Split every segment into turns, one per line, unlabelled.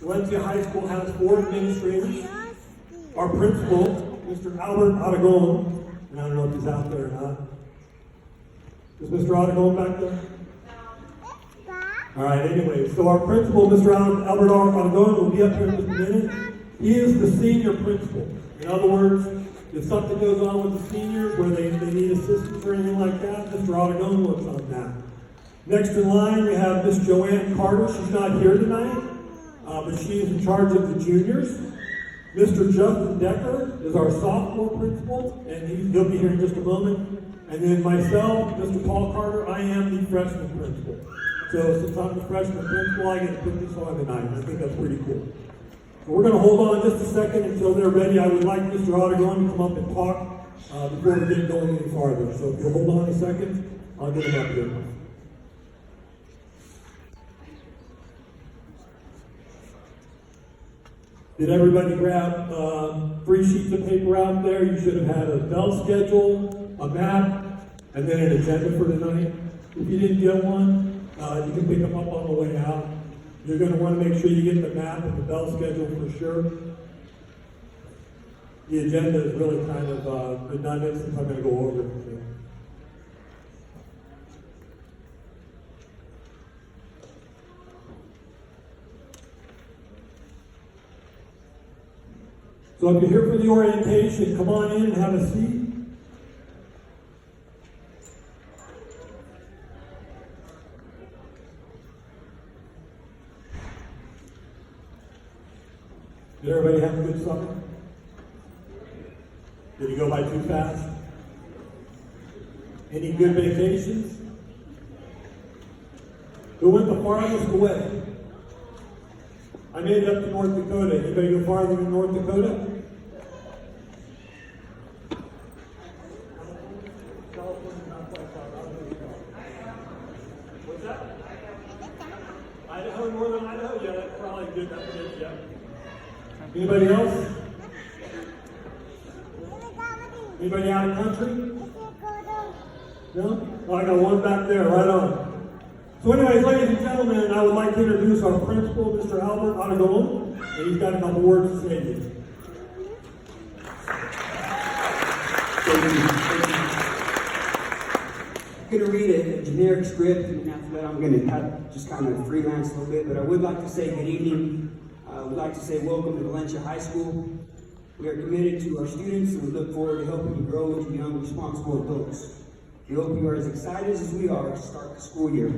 Valencia High School has 4 administrators. Our principal, Mr. Albert Aragon, and I don't know if he's out there or not. Is Mr. Aragon back there? All right, anyway, so our principal, Mr. Albert Aragon, will be up here in just a minute. He is the senior principal. In other words, if something goes on with the seniors where they need assistance or anything like that, Mr. Aragon works on that. Next in line, we have Miss Joanne Carter. She's not here tonight, but she is in charge of the juniors. Mr. Justin Decker is our sophomore principal, and he'll be here in just a moment. And then myself, Mr. Paul Carter, I am the freshman principal. So since I'm the freshman principal, I get to put this on tonight. I think that's pretty cool. So we're going to hold on just a second until they're ready. I would like Mr. Aragon to come up and talk before we get going any farther. So if you'll hold on a second, I'll get him up here. Did everybody grab 3 sheets of paper out there? You should have had a bell schedule, a map, and then an agenda for tonight. If you didn't get one, you can pick them up on the way out. You're going to want to make sure you get the map and the bell schedule for sure. The agenda is really kind of redundant since I'm going to go over it. So if you're here for the orientation, come on in and have a seat. Did everybody have a good summer? Did it go by too fast? Any good vacations? Who went the farthest away? I made it up to North Dakota. Anybody go farther than North Dakota? What's that? Idaho, northern Idaho? Yeah, that's probably good. That's it, yeah. Anybody else? Anybody out of country? No? Oh, I got one back there, right on. So anyways, ladies and gentlemen, I would like to introduce our principal, Mr. Albert Aragon, and he's got a couple words to say to you.
I'm going to read a generic script, and after that I'm going to just kind of freelance a little bit, but I would like to say good evening. I would like to say welcome to Valencia High School. We are committed to our students, and we look forward to helping you grow into young, responsible adults. We hope you are as excited as we are to start the school year.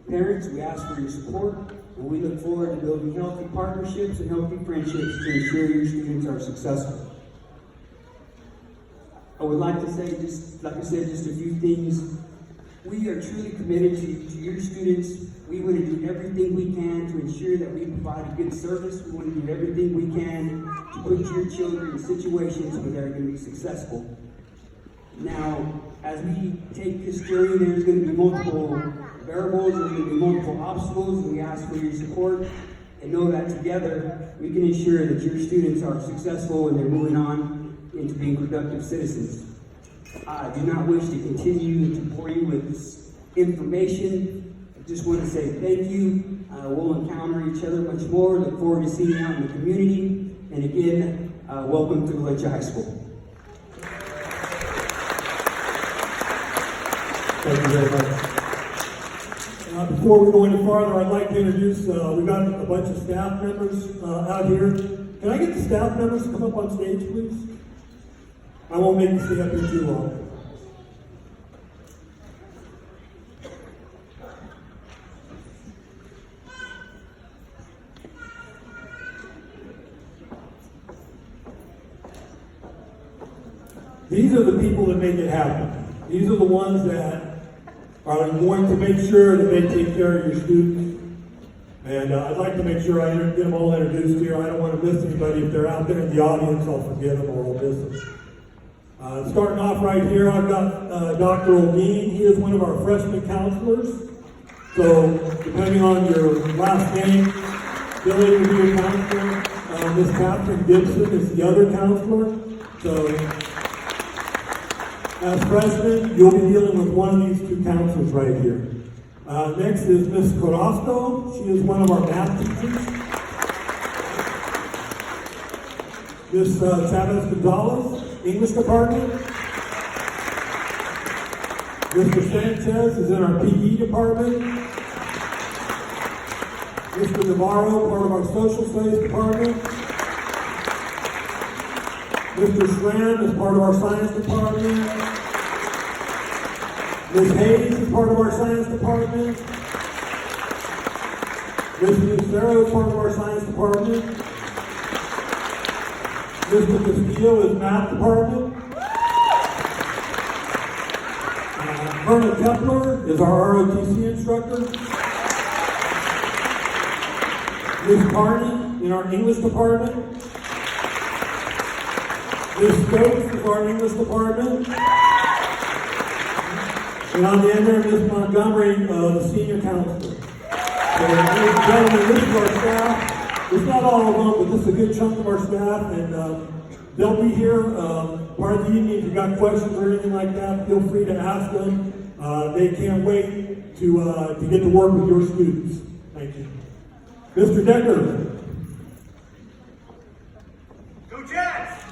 Parents, we ask for your support, and we look forward to building healthy partnerships and healthy friendships to ensure your students are successful. I would like to say, just like I said, just a few things. We are truly committed to your students. We want to do everything we can to ensure that we provide a good service. We want to do everything we can to put your children in situations where they're going to be successful. Now, as we take this journey, there's going to be multiple variables, there's going to be multiple obstacles, and we ask for your support. And know that together, we can ensure that your students are successful and they're moving on into being productive citizens. I do not wish to continue to bore you with this information. I just want to say thank you. We'll encounter each other much more. Look forward to seeing you out in the community. And again, welcome to Valencia High School.
Thank you very much. Before we go any farther, I'd like to introduce, we've got a bunch of staff members out here. Can I get the staff members to come up on stage, please? I won't make you stay up here too long. These are the people that make it happen. These are the ones that are going to make sure that they take care of your students. And I'd like to make sure I get them all introduced here. I don't want to miss anybody. If they're out there in the audience, I'll forget them or I'll miss them. Starting off right here, I've got Dr. O'Mean. He is one of our freshman counselors. So, depending on your last name, Billy will be your counselor. Miss Catherine Gibson is the other counselor. So, as freshmen, you'll be dealing with one of these two counselors right here. Next is Miss Carrasco. She is one of our math teachers. Ms. Chavez Gonzalez, English department. Mr. Sanchez is in our PE department. Mr. Navarro, part of our social studies department. Mr. Schramm is part of our science department. Ms. Hayes is part of our science department. Ms. Lucero is part of our science department. Mr. Castillo is math department. Colonel Kepler is our ROTC instructor. Ms. Carney in our English department. Ms. Stokes is our English department. And on the end there, Ms. Montgomery, the senior counselor. So, ladies and gentlemen, this is our staff. It's not all of them, but this is a good chunk of our staff, and they'll be here part of the evening. If you've got questions or anything like that, feel free to ask them. They can't wait to get to work with your students. Thank you. Mr. Decker.
Go Jets!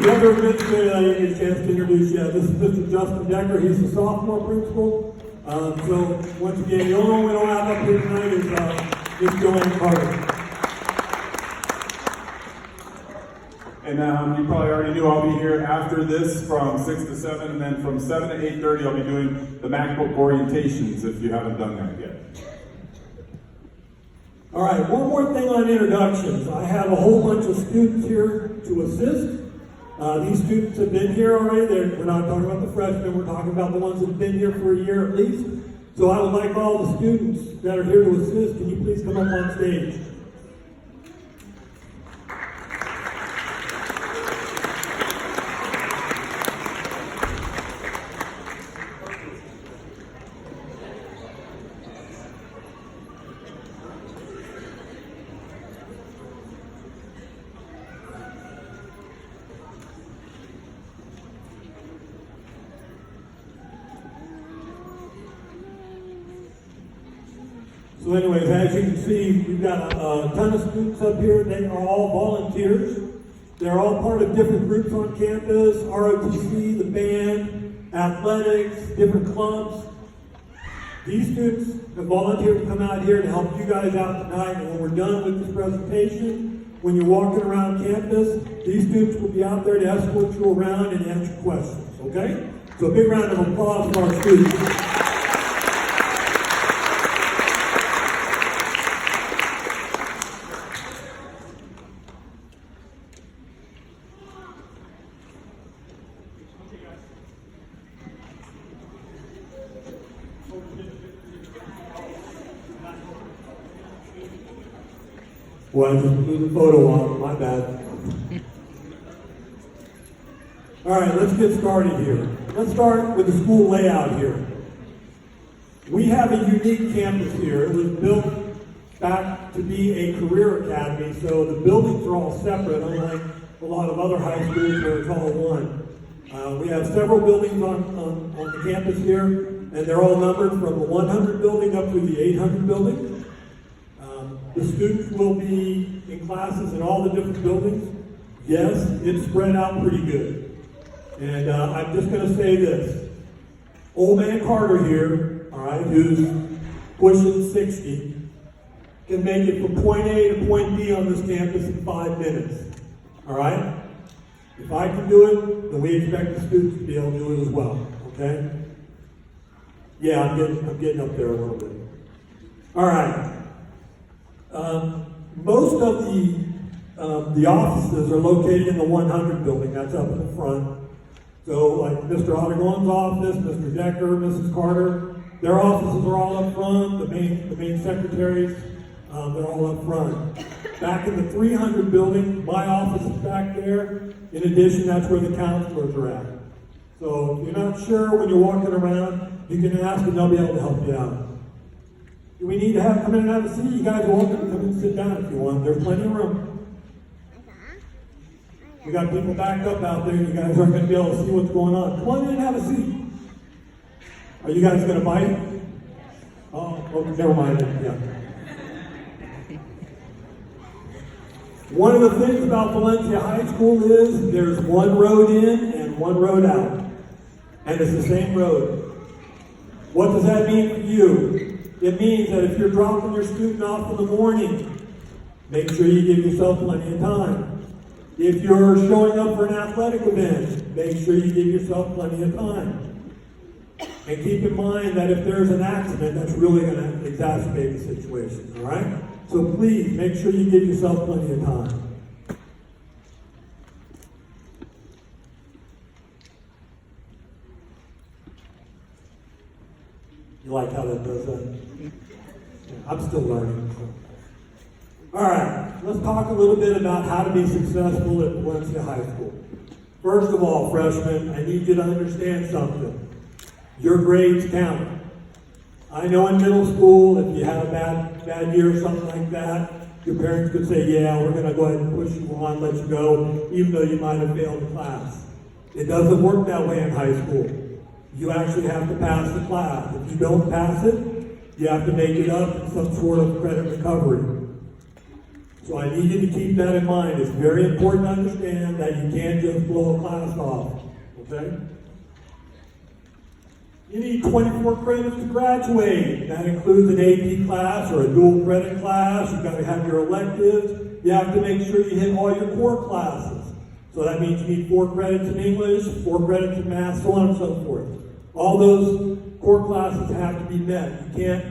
The other administrator I didn't get a chance to introduce yet, this is Mr. Justin Decker. He's the sophomore principal. So once again, the only one we don't have up here tonight is Ms. Joanne Carter.
And you probably already knew I'll be here after this from 6 to 7, and then from 7 to 8:30 I'll be doing the MacBook orientations if you haven't done that yet.
All right, one more thing on introductions. I have a whole bunch of students here to assist. These students have been here already. We're not talking about the freshmen, we're talking about the ones that have been here for a year at least. So I would like all the students that are here to assist, can you please come up on stage? So anyways, as you can see, we've got a ton of students up here. They are all volunteers. They're all part of different groups on campus, ROTC, the band, athletics, different clubs. These students have volunteered to come out here to help you guys out tonight. And when we're done with this presentation, when you're walking around campus, these students will be out there to escort you around and answer questions, okay? So a big round of applause for our students. Well, I just moved the photo on, my bad. All right, let's get started here. Let's start with the school layout here. We have a unique campus here. It was built back to be a career academy, so the buildings are all separate, unlike a lot of other high schools where it's all one. We have several buildings on the campus here, and they're all numbered from the 100 building up to the 800 building. The students will be in classes in all the different buildings. Yes, it's spread out pretty good. And I'm just going to say this. Old man Carter here, all right, who's pushing 60, can make it from point A to point B on this campus in 5 minutes. All right? If I can do it, then we expect the students to be able to do it as well. Okay? Yeah, I'm getting up there a little bit. All right. Most of the offices are located in the 100 building. That's up in the front. So, like Mr. Odegon's office, Mr. Decker, Mrs. Carter, their offices are all up front. The main secretaries, they're all up front. Back in the 300 building, my office is back there. In addition, that's where the counselors are at. So, if you're not sure when you're walking around, you can ask and they'll be able to help you out. Do we need to come in and have a seat? You guys are welcome to come and sit down if you want. There's plenty of room. We got people backed up out there. You guys aren't going to be able to see what's going on. Come on in and have a seat. Are you guys going to bite? Oh, never mind. Yeah. One of the things about Valencia High School is there's one road in and one road out. And it's the same road. What does that mean for you? It means that if you're dropping your student off in the morning, make sure you give yourself plenty of time. If you're showing up for an athletic event, make sure you give yourself plenty of time. And keep in mind that if there's an accident, that's really going to exacerbate the situation, all right? So please, make sure you give yourself plenty of time. You like how that does that? Yeah, I'm still learning. All right, let's talk a little bit about how to be successful at Valencia High School. First of all, freshmen, I need you to understand something. Your grades count. I know in middle school, if you had a bad year or something like that, your parents could say, yeah, we're going to go ahead and push you on, let you go, even though you might have failed the class. It doesn't work that way in high school. You actually have to pass the class. If you don't pass it, you have to make it up in some sort of credit recovery. So I need you to keep that in mind. It's very important to understand that you can't just blow a class off, okay? You need 24 credits to graduate. That includes an AP class or a dual credit class. You've got to have your electives. You have to make sure you hit all your core classes. So that means you need 4 credits in English, 4 credits in math, so on and so forth. All those core classes have to be met. You can't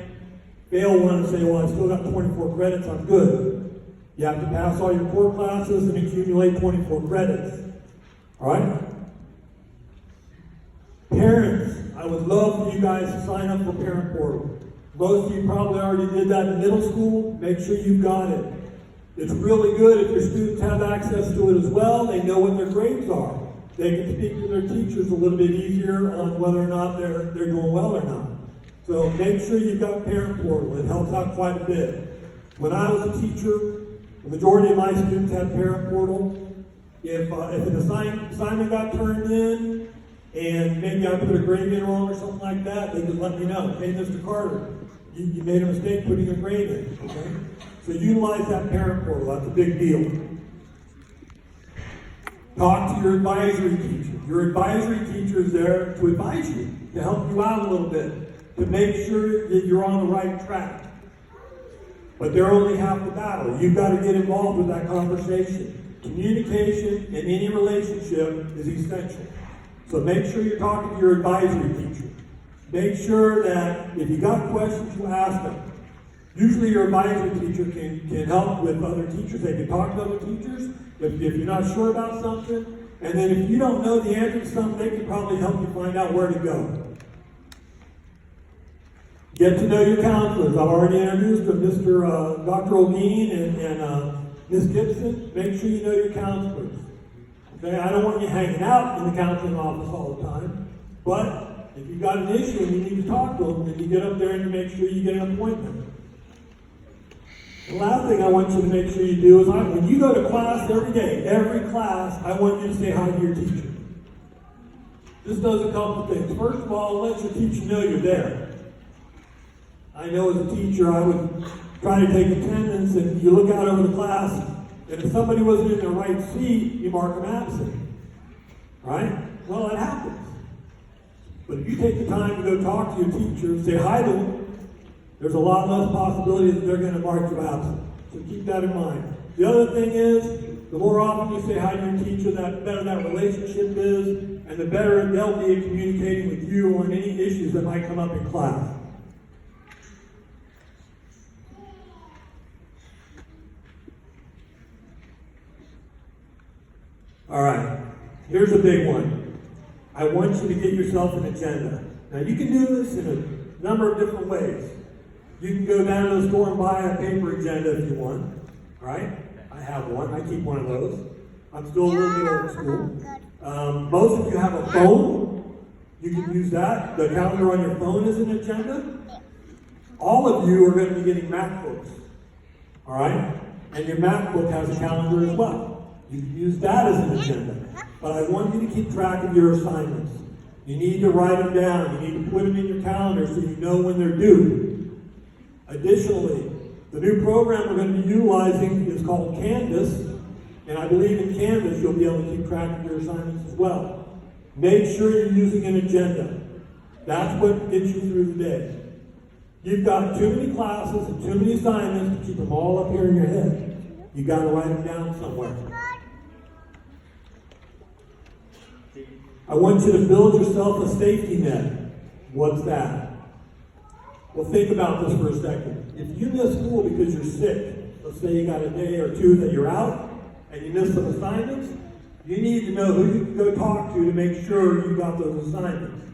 fail one and say, well, I still got 24 credits, I'm good. You have to pass all your core classes and accumulate 24 credits. All right? Parents, I would love for you guys to sign up for Parent Portal. Most of you probably already did that in middle school. Make sure you've got it. It's really good if your students have access to it as well. They know what their grades are. They can speak to their teachers a little bit easier on whether or not they're doing well or not. So make sure you've got Parent Portal. It helps out quite a bit. When I was a teacher, the majority of my students had Parent Portal. If an assignment got turned in, and maybe I put a grade in wrong or something like that, they could let me know. Hey, Mr. Carter, you made a mistake putting a grade in, okay? So utilize that Parent Portal. That's a big deal. Talk to your advisory teacher. Your advisory teacher is there to advise you, to help you out a little bit, to make sure that you're on the right track. But they're only half the battle. You've got to get involved with that conversation. Communication in any relationship is essential. So make sure you're talking to your advisory teacher. Make sure that if you got questions, you ask them. Usually your advisory teacher can help with other teachers. They can talk to other teachers if you're not sure about something. And then if you don't know the answer to something, they can probably help you find out where to go. Get to know your counselors. I've already introduced them, Dr. O'Gean and Ms. Gibson. Make sure you know your counselors. Okay, I don't want you hanging out in the counseling office all the time, but if you've got an issue and you need to talk to them, then you get up there and you make sure you get an appointment. The last thing I want you to make sure you do is when you go to class every day, every class, I want you to say hi to your teacher. This does a couple things. First of all, it lets your teacher know you're there. I know as a teacher, I would try to take attendance and you look out over the class, and if somebody wasn't in their right seat, you mark them absent. Right? Well, that happens. But if you take the time to go talk to your teacher and say hi to them, there's a lot less possibility that they're going to mark you absent. So keep that in mind. The other thing is, the more often you say hi to your teacher, the better that relationship is, and the better they'll be at communicating with you on any issues that might come up in class. All right, here's a big one. I want you to get yourself an agenda. Now, you can do this in a number of different ways. You can go down to the store and buy a paper agenda if you want. All right? I have one. I keep one of those. I'm still a little bit old school. Most of you have a phone. You can use that. The calendar on your phone is an agenda. All of you are going to be getting MacBooks. All right? And your MacBook has a calendar as well. You can use that as an agenda. But I want you to keep track of your assignments. You need to write them down. You need to put them in your calendar so you know when they're due. Additionally, The new program we're going to be utilizing is called Canvas, and I believe in Canvas you'll be able to keep track of your assignments as well. Make sure you're using an agenda. That's what gets you through the day. You've got too many classes and too many assignments to keep them all up here in your head. You got to write them down somewhere. I want you to build yourself a safety net. What's that? Well, think about this for a second. If you miss school because you're sick, let's say you got a day or two that you're out, and you miss some assignments, you need to know who you can go talk to make sure you got those assignments.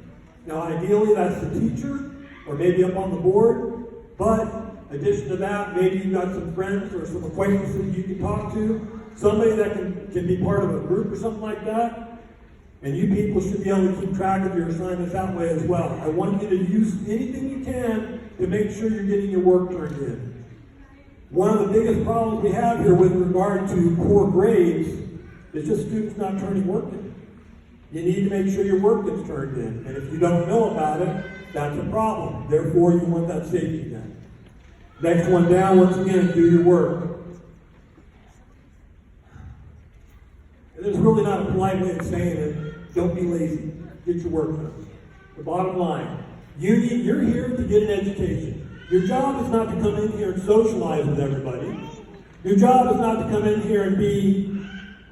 Now, ideally, that's the teacher, or maybe up on the board, but in addition to that, maybe you've got some friends or some acquaintances you can talk to, somebody that can be part of a group or something like that, and you people should be able to keep track of your assignments that way as well. I want you to use anything you can to make sure you're getting your work turned in. One of the biggest problems we have here with regard to poor grades is just students not turning work in. You need to make sure your work gets turned in. And if you don't know about it, that's a problem. Therefore, you want that safety net. Next one down, once again, do your work. And there's really not a polite way of saying it. Don't be lazy. Get your work done. The bottom line, you're here to get an education. Your job is not to come in here and socialize with everybody. Your job is not to come in here and be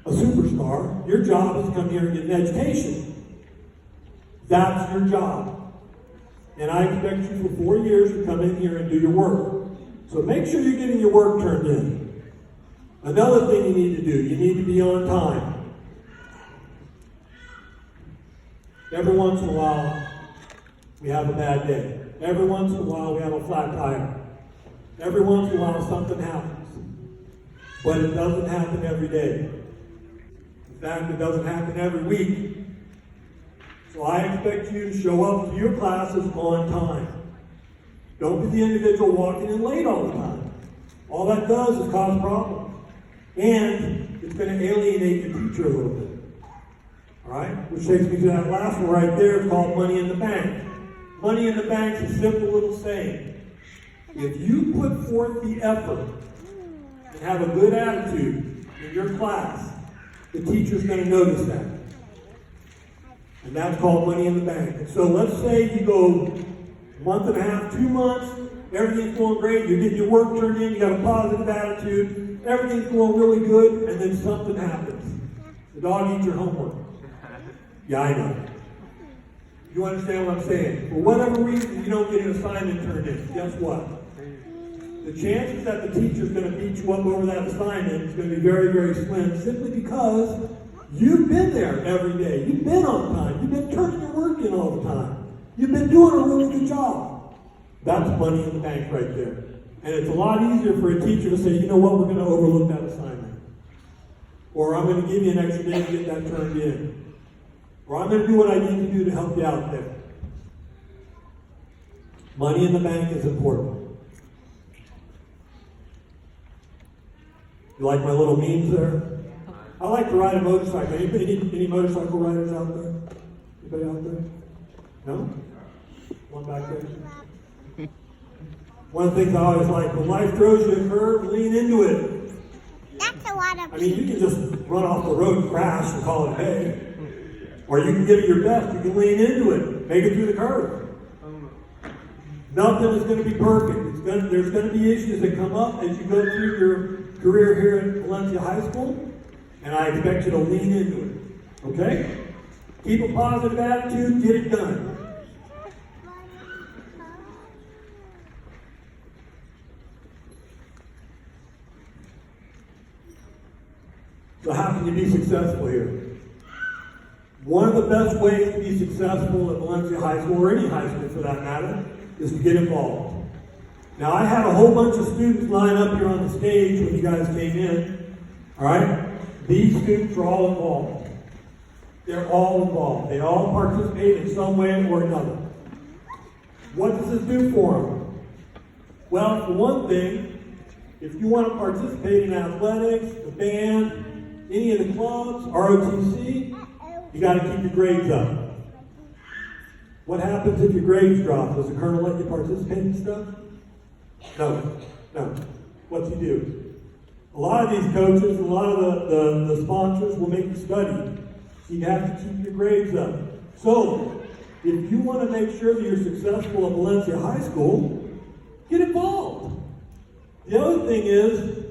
a superstar. Your job is to come here and get an education. That's your job. And I expect you for 4 years to come in here and do your work. So make sure you're getting your work turned in. Another thing you need to do, you need to be on time. Every once in a while, we have a bad day. Every once in a while, we have a flat tire. Every once in a while, something happens. But it doesn't happen every day. In fact, it doesn't happen every week. So I expect you to show up to your classes on time. Don't be the individual walking in late all the time. All that does is cause problems. And it's going to alienate your teacher a little bit. All right? Which takes me to that last one right there. It's called money in the bank. Money in the bank is a simple little saying. If you put forth the effort and have a good attitude in your class, the teacher's going to notice that. And that's called money in the bank. And so let's say you go a month and a half, 2 months, everything's going great, you're getting your work turned in, you got a positive attitude, everything's going really good, and then something happens. The dog eats your homework. Yeah, I know. You understand what I'm saying? For whatever reason, you don't get an assignment turned in. Guess what? The chances that the teacher's going to beat you up over that assignment is going to be very, very slim, simply because you've been there every day. You've been on time. You've been turning your work in all the time. You've been doing a really good job. That's money in the bank right there. And it's a lot easier for a teacher to say, you know what, we're going to overlook that assignment. Or I'm going to give you an extra day to get that turned in. Or I'm going to do what I need to do to help you out there. Money in the bank is important. You like my little memes there? I like to ride a motorcycle. Any motorcycle riders out there? Anybody out there? No? One back there? One of the things I always like, when life throws you a curve, lean into it.
That's a lot of
I mean, you can just run off the road and crash and call it a day. Or you can give it your best. You can lean into it. Make it through the curve. Nothing is going to be perfect. There's going to be issues that come up as you go through your career here at Valencia High School. And I expect you to lean into it. Okay? Keep a positive attitude. Get it done. So how can you be successful here? One of the best ways to be successful at Valencia High School, or any high school for that matter, is to get involved. Now, I had a whole bunch of students line up here on the stage when you guys came in. All right? These students are all involved. They're all involved. They all participate in some way or another. What does this do for them? Well, for one thing, if you want to participate in athletics, the band, any of the clubs, ROTC, you got to keep your grades up. What happens if your grades drop? Does the colonel let you participate in stuff? No. No. What's he do? A lot of these coaches, a lot of the sponsors will make you study. You have to keep your grades up. So, if you want to make sure that you're successful at Valencia High School, get involved. The other thing is,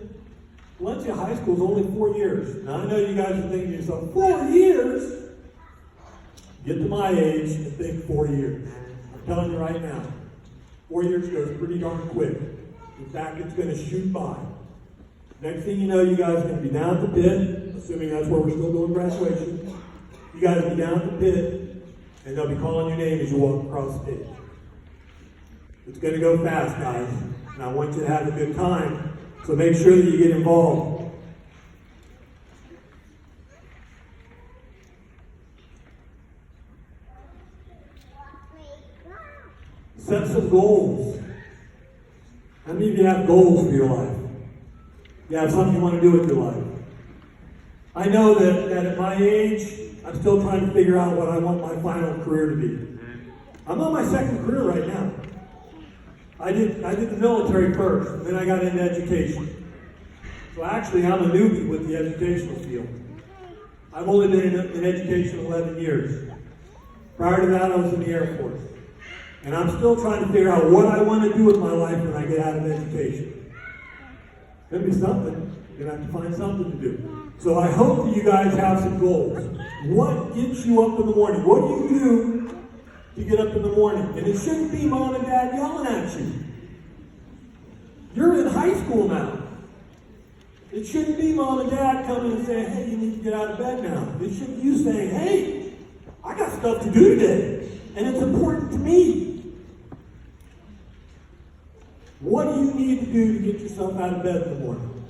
Valencia High School is only 4 years. Now, I know you guys are thinking to yourself, 4 years? Get to my age and think 4 years. I'm telling you right now, 4 years goes pretty darn quick. In fact, it's going to shoot by. Next thing you know, you guys are going to be down at the pit, assuming that's where we're still doing graduation. You guys will be down at the pit, and they'll be calling your name as you walk across the stage. It's going to go fast, guys, and I want you to have a good time, so make sure that you get involved. Set some goals. How many of you have goals for your life? You have something you want to do with your life. I know that at my age, I'm still trying to figure out what I want my final career to be. I'm on my second career right now. I did the military first, and then I got into education. So actually, I'm a newbie with the educational field. I've only been in education 11 years. Prior to that, I was in the Air Force. And I'm still trying to figure out what I want to do with my life when I get out of education. It's going to be something. You're going to have to find something to do. So I hope that you guys have some goals. What gets you up in the morning? What do you do to get up in the morning? And it shouldn't be mom and dad yelling at you. You're in high school now. It shouldn't be mom and dad coming and saying, hey, you need to get out of bed now. It should be you saying, hey, I got stuff to do today, and it's important to me. What do you need to do to get yourself out of bed in the morning?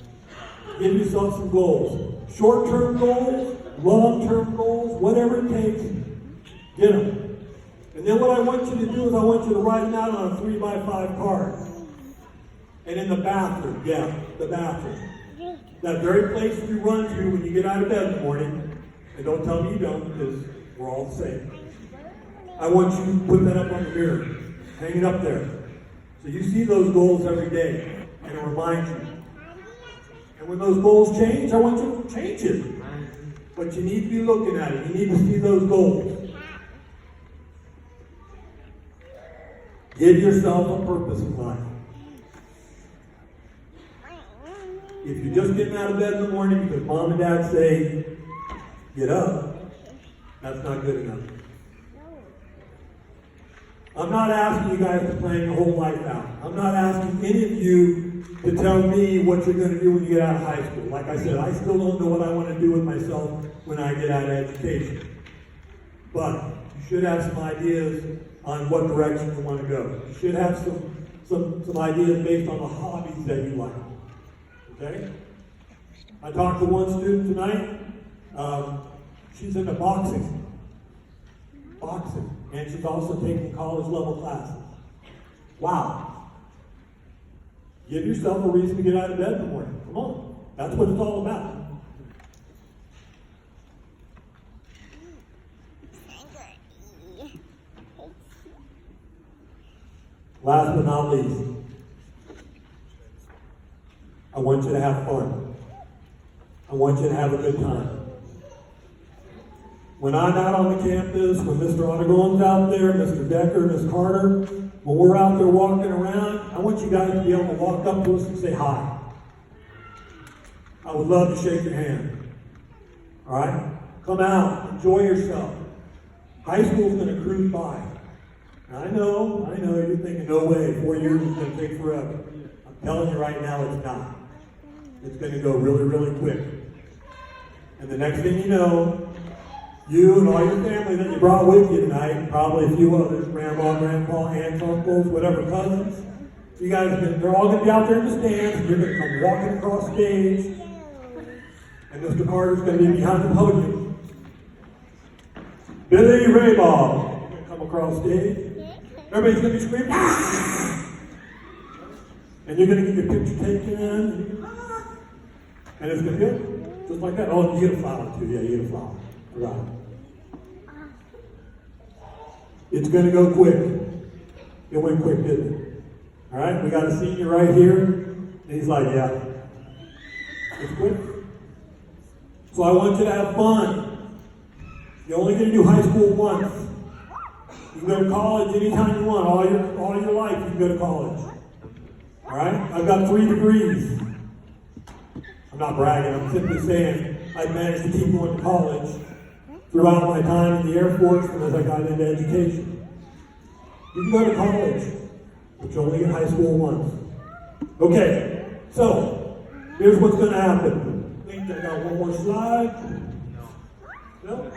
Give yourself some goals. Short-term goals, long-term goals, whatever it takes, get them. And then what I want you to do is I want you to write them out on a 3x5 card. And in the bathroom, the bathroom. That very place you run to when you get out of bed in the morning, and don't tell me you don't, because we're all the same. I want you to put that up on the mirror, hang it up there. So you see those goals every day, and it reminds you. And when those goals change, I want you to change it. But you need to be looking at it. You need to see those goals. Give yourself a purpose in life. If you're just getting out of bed in the morning because mom and dad say, get up, that's not good enough. I'm not asking you guys to plan your whole life out. I'm not asking any of you to tell me what you're going to do when you get out of high school. Like I said, I still don't know what I want to do with myself when I get out of education. But you should have some ideas on what direction you want to go. You should have some ideas based on the hobbies that you like. Okay? I talked to one student tonight. She's into boxing. And she's also taking college level classes. Wow. Give yourself a reason to get out of bed in the morning. Come on. That's what it's all about. Last but not least, I want you to have fun. I want you to have a good time. When I'm out on the campus, when Mr. Onagon's out there, Mr. Decker, Ms. Carter, when we're out there walking around, I want you guys to be able to walk up to us and say hi. I would love to shake your hand. All right? Come out. Enjoy yourself. High school's going to cruise by. Now, I know, you're thinking, no way, 4 years is going to take forever. I'm telling you right now, it's not. It's going to go really, really quick. And the next thing you know, you and all your family that you brought with you tonight, probably a few others, grandma, grandpa, aunts, uncles, whatever, cousins, you guys, they're all going to be out there in the stands, and you're going to come walking across stage, and Mr. Carter's going to be behind the podium. Billy Raybaugh, you're going to come across stage. Everybody's going to be screaming, ah! And you're going to get your picture taken, and it's going to be just like that. Oh, you get a flower too. Yeah, you get a flower. Right. It's going to go quick. It went quick, didn't it? All right, we got a senior right here. And he's like, yeah. It's quick. So I want you to have fun. You're only going to do high school once. You can go to college anytime you want. All your life you can go to college. All right? I've got 3 degrees. I'm not bragging. I'm simply saying I've managed to keep going to college throughout my time in the Air Force and as I got into education. You can go to college, but you only get high school once. Okay, so here's what's going to happen. I think I got one more slide. No?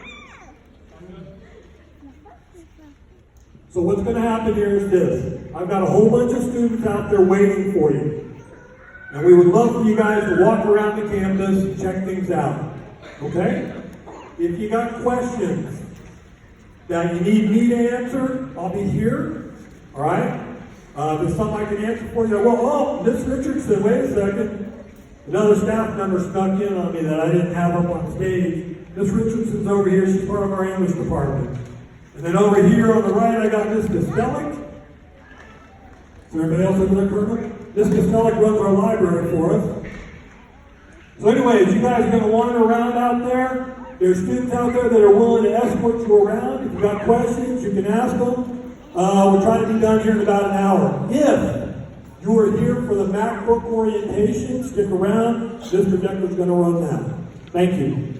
So what's going to happen here is this. I've got a whole bunch of students out there waiting for you. And we would love for you guys to walk around the campus and check things out. Okay? If you got questions that you need me to answer, I'll be here. All right? If there's something I can answer for you, well, Miss Richardson, wait a second. Another staff member snuck in on me that I didn't have up on stage. Miss Richardson's over here. She's part of our English department. And then over here on the right, I got Miss Costellic. Is there anybody else over there, Colonel? Miss Costellic runs our library for us. So anyways, you guys are going to wander around out there. There's students out there that are willing to escort you around. If you've got questions, you can ask them. We're trying to be done here in about an hour. If you are here for the MacBook orientation, stick around. This projector is going to run now. Thank you.